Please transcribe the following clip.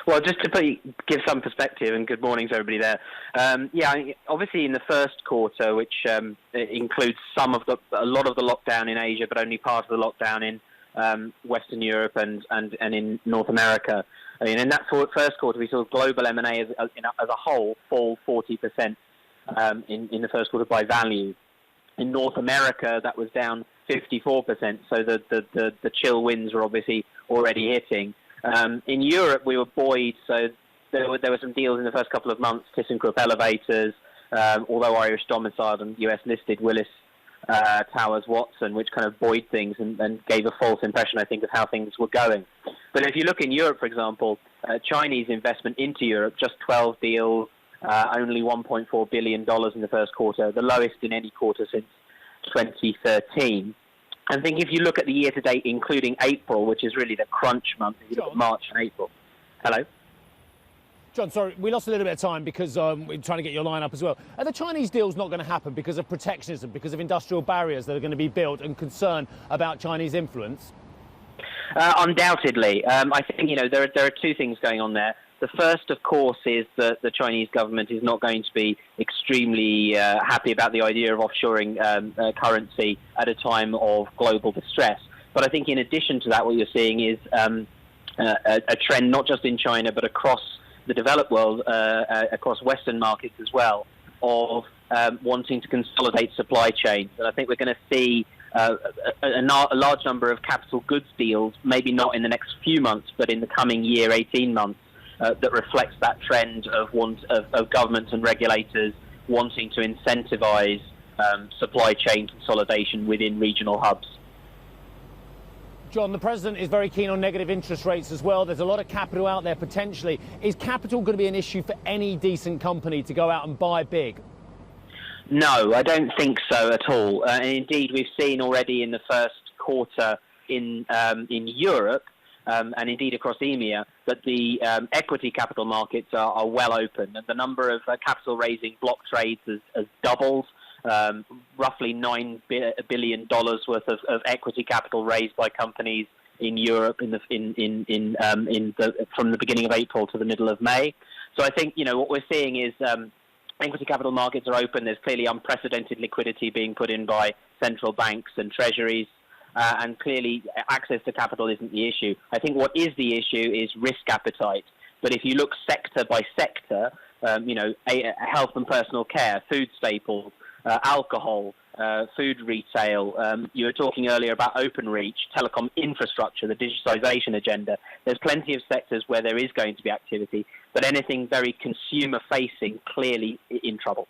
Well, just to give some perspective, and good morning to everybody there. Obviously in the first quarter, which includes a lot of the lockdown in Asia, but only part of the lockdown in Western Europe and in North America. I mean, in that first quarter, we saw global M&A as a whole fall 40% in the first quarter by value. In North America, that was down 54%. So the chill winds were obviously already hitting. In Europe, we were buoyed, so there were some deals in the first couple of months, ThyssenKrupp Elevators, although Irish domiciled and US listed, Willis Towers Watson, which kind of buoyed things and gave a false impression, I think, of how things were going. But if you look in Europe, for example, Chinese investment into Europe, just 12 deals, only $1.4 billion in the first quarter, the lowest in any quarter since 2013. I think if you look at the year-to-date, including April, which is really the crunch month, if you look at March and April. Hello? John, sorry, we lost a little bit of time because we're trying to get your line up as well. Are the Chinese deals not going to happen because of protectionism, because of industrial barriers that are going to be built and concern about Chinese influence? Undoubtedly. I think, there are two things going on there. The first, of course, is that the Chinese government is not going to be extremely happy about the idea of offshoring currency at a time of global distress. But I think in addition to that, what you're seeing is a trend not just in China, but across the developed world, across Western markets as well, of wanting to consolidate supply chains. And I think we're going to see a large number of capital goods deals, maybe not in the next few months, but in the coming year, 18 months, that reflects that trend of governments and regulators wanting to incentivize supply chain consolidation within regional hubs. John, the President is very keen on negative interest rates as well. There's a lot of capital out there potentially. Is capital going to be an issue for any decent company to go out and buy big? No, I don't think so at all. And indeed, we've seen already in the first quarter in Europe, and indeed across EMEA, that the equity capital markets are well open. And the number of capital raising block trades has doubled. Roughly $9 billion worth of equity capital raised by companies in Europe from the beginning of April to the middle of May. So I think what we're seeing is equity capital markets are open. There's clearly unprecedented liquidity being put in by central banks and treasuries. And clearly, access to capital isn't the issue. I think what is the issue is risk appetite. But if you look sector by sector, health and personal care, food staples, alcohol, food retail, you were talking earlier about Openreach, telecom infrastructure, the digitization agenda. There's plenty of sectors where there is going to be activity, but anything very consumer-facing, clearly in trouble.